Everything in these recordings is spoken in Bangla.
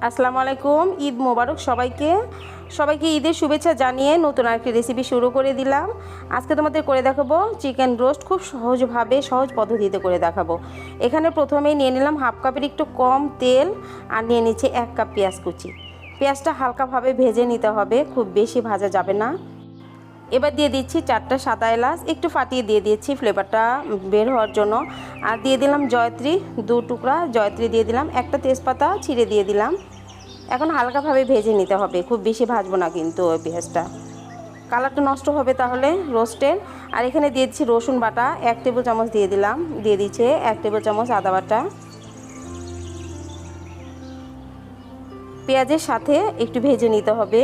আসসালামু আলাইকুম। ঈদ মোবারক সবাইকে। সবাইকে ঈদের শুভেচ্ছা জানিয়ে নতুন আরেকটি রেসিপি শুরু করে দিলাম। আজকে তোমাদের করে দেখাবো চিকেন রোস্ট, খুব সহজভাবে সহজ পদ্ধতিতে করে দেখাবো। এখানে প্রথমেই নিয়ে নিলাম হাফ কাপের একটু কম তেল, আর নিয়ে নিচ্ছি 1 কাপ পেঁয়াজ কুচি। পেঁয়াজটা হালকাভাবে ভেজে নিতে হবে, খুব বেশি ভাজা যাবে না। এবার দিয়ে দিচ্ছি 4টা সাদা এলাচ, একটু ফাটিয়ে দিয়ে দিচ্ছি ফ্লেভারটা বের হওয়ার জন্য। আর দিয়ে দিলাম জয়ত্রী, 2 টুকরা জয়ত্রী দিয়ে দিলাম, একটা তেজপাতা ছিঁড়ে দিয়ে দিলাম। এখন হালকাভাবে ভেজে নিতে হবে, খুব বেশি ভাজবো না কিন্তু ওই পেঁয়াজটা, কালারটা নষ্ট হবে তাহলে রোস্টের। আর এখানে দিয়ে দিচ্ছি রসুন বাটা 1 টেবিল চামচ দিয়ে দিলাম, দিয়ে দিচ্ছে 1 টেবিল চামচ আদা বাটা। পেঁয়াজের সাথে একটু ভেজে নিতে হবে,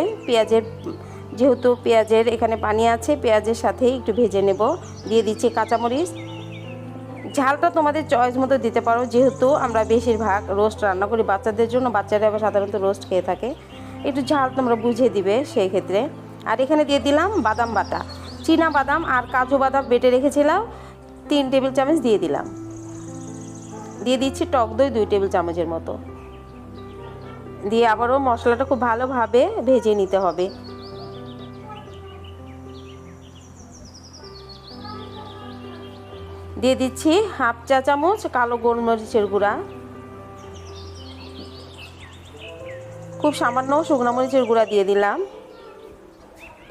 যেহেতু পেঁয়াজের এখানে পানি আছে, পেঁয়াজের সাথে একটু ভেজে নেব। দিয়ে দিচ্ছি কাঁচামরিচ, ঝালটা তোমাদের চয়েস মতো দিতে পারো, যেহেতু আমরা বেশিরভাগ রোস্ট রান্না করি বাচ্চাদের জন্য, বাচ্চারা আবার সাধারণত রোস্ট খেয়ে থাকে, একটু ঝাল তোমরা বুঝে দিবে সেই ক্ষেত্রে। আর এখানে দিয়ে দিলাম বাদাম বাটা, চীনা বাদাম আর কাজু বাদাম বেটে রেখেছিলাম 3 টেবিল চামচ দিয়ে দিলাম। দিয়ে দিচ্ছি টক দই 2 টেবিল চামচের মতো, দিয়ে আবারও মশলাটা খুব ভালোভাবে ভেজে নিতে হবে। দিয়ে দিচ্ছি হাফ চা চামচ কালো গোলমরিচের গুঁড়া, খুব সামান্য শুকনো মরিচের গুঁড়া দিয়ে দিলাম,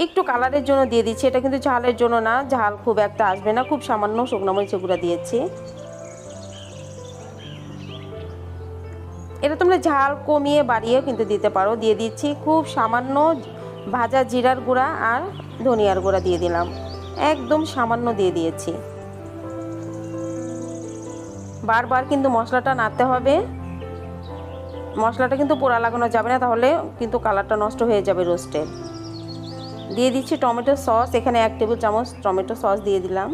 একটু কালারের জন্য দিয়ে দিচ্ছি, এটা কিন্তু ঝালের জন্য না, ঝাল খুব একটা আসবে না, খুব সামান্য শুকনো মরিচের গুঁড়া দিয়েছি। এটা তোমরা ঝাল কমিয়ে বাড়িয়েও কিন্তু দিতে পারো। দিয়ে দিচ্ছি খুব সামান্য ভাজা জিরার গুঁড়া আর ধনিয়ার গুঁড়া দিয়ে দিলাম, একদম সামান্য দিয়ে দিয়েছি। বারবার কিন্তু মশলাটা নাড়তে হবে, মশলাটা কিন্তু পোড়া লাগানো যাবে না, তাহলে কিন্তু কালারটা নষ্ট হয়ে যাবে রোস্টের। দিয়ে দিচ্ছি টমেটো সস, এখানে 1 টেবিল চামচ টমেটো সস দিয়ে দিলাম।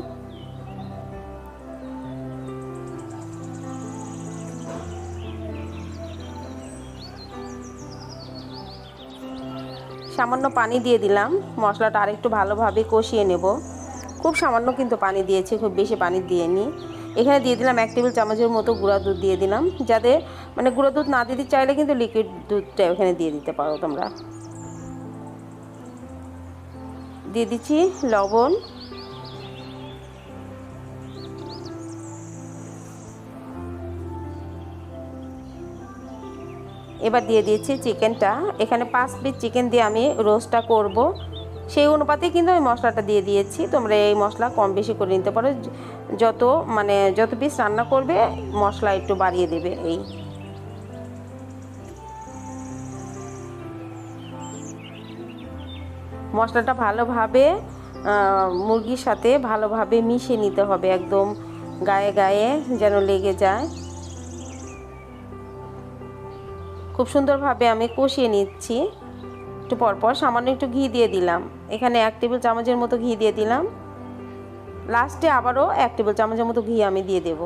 সামান্য পানি দিয়ে দিলাম, মশলাটা আরেকটু ভালোভাবে কষিয়ে নেব। খুব সামান্য কিন্তু পানি দিয়েছি, খুব বেশি পানি দিইনি। এখানে দিয়ে দিলাম 1 টেবিল চামচের মতো গুঁড়া দুধ দিয়ে দিলাম, যাতে মানে গুঁড়া দুধ না দিতে চাইলে কিন্তু লিকুইড দুধটা এখানে দিয়ে দিতে পারো তোমরা। দিয়ে দিচ্ছি লবণ, এবার দিয়ে দিয়েছি চিকেনটা। এখানে 5 পিস চিকেন দিয়ে আমি রোস্টটা করব, সেই অনুপাতে কিন্তু আমি মশলাটা দিয়ে দিয়েছি। তোমরা এই মশলা কম বেশি করে নিতে পারো, যত পিস রান্না করবে মশলা একটু বাড়িয়ে দেবে। এই মশলাটা ভালোভাবে মুরগির সাথে ভালোভাবে মিশিয়ে নিতে হবে, একদম গায়ে গায়ে যেন লেগে যায়। খুব সুন্দরভাবে আমি কষিয়ে নিচ্ছি। একটু পরপর সামান্য একটু ঘি দিয়ে দিলাম, এখানে 1 টেবিল চামচের মতো ঘি দিয়ে দিলাম। লাস্টে আবারও 1 টেবিল চামচের মতো ঘি আমি দিয়ে দেব।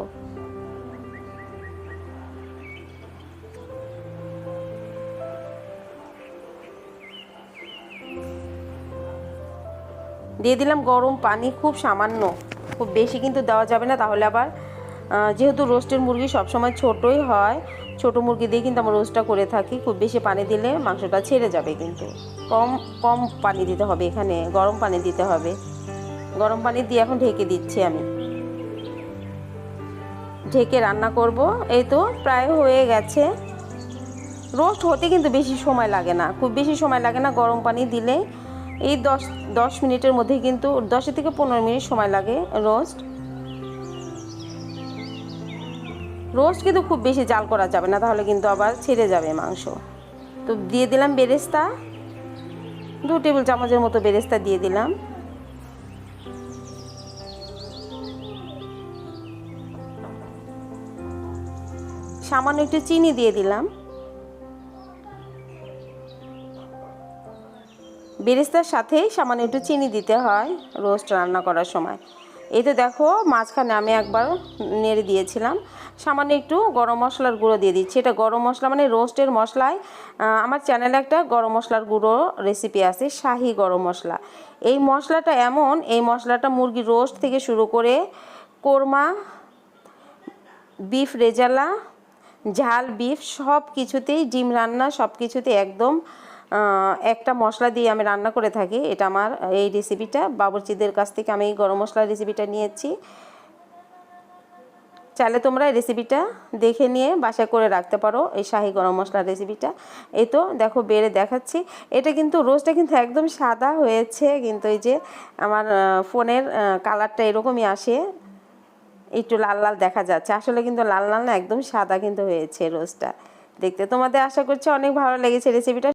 দিয়ে দিলাম গরম পানি, খুব সামান্য, খুব বেশি কিন্তু দেওয়া যাবে না, তাহলে আবার যেহেতু রোস্টের মুরগি সবসময় ছোটোই হয়, ছোটো মুরগি দিয়ে কিন্তু আমরা রোস্টটা করে থাকি, খুব বেশি পানি দিলে মাংসটা ছেড়ে যাবে, কিন্তু কম কম পানি দিতে হবে, এখানে গরম পানি দিতে হবে। গরম পানি দিয়ে এখন ঢেকে দিচ্ছি আমি, ঢেকে রান্না করব। এই তো প্রায় হয়ে গেছে। রোস্ট হতে কিন্তু বেশি সময় লাগে না, খুব বেশি সময় লাগে না, গরম পানি দিলে এই 10 মিনিটের মধ্যে কিন্তু 10 থেকে 15 মিনিট সময় লাগে রোস্ট কিন্তু খুব বেশি জাল করা যাবে না, তাহলে কিন্তু আবার ছেড়ে যাবে মাংস। তো দিয়ে দিলাম বেরেস্তা, 2 টেবিল চামচের মতো বেরেস্তা দিয়ে দিলাম। সামান্য একটু চিনি দিয়ে দিলাম। বেরেস্তার সাথেই সামান্য একটু চিনি দিতে হয় রোস্ট রান্না করার সময়। এই তো দেখো মাঝখানে আমি একবার নেড়ে দিয়েছিলাম। সামান্য একটু গরম মশলার গুঁড়ো দিয়ে দিচ্ছি, এটা গরম মশলা মানে রোস্টের মশলায় আমার চ্যানেলে একটা গরম মশলার গুঁড়ো রেসিপি আছে, শাহি গরম মশলা। এই মশলাটা এমন, এই মশলাটা মুরগি রোস্ট থেকে শুরু করে কোরমা, বিফ রেজালা, ঝাল, বিফ সব কিছুতেই, ডিম রান্না সব কিছুতেই একদম একটা মশলা দিয়ে আমি রান্না করে থাকি। এটা আমার এই রেসিপিটা বাবুর্চিদের কাছ থেকে আমি এই গরম মশলার রেসিপিটা নিয়েছি। চাইলে তোমরা এই রেসিপিটা দেখে নিয়ে বাসায় করে রাখতে পারো, এই শাহি গরম মশলার রেসিপিটা। এই তো দেখো বেড়ে দেখাচ্ছি। এটা কিন্তু রোস্টটা কিন্তু একদম সাদা হয়েছে, কিন্তু এই যে আমার ফোনের কালারটা এরকমই আসে, একটু লাল লাল দেখা যাচ্ছে, আসলে কিন্তু লাল লাল না, একদম সাদা কিন্তু হয়েছে রোস্টটা দেখতে। তোমাদের আশা করছি অনেক ভালো লেগেছে রেসিপিটা।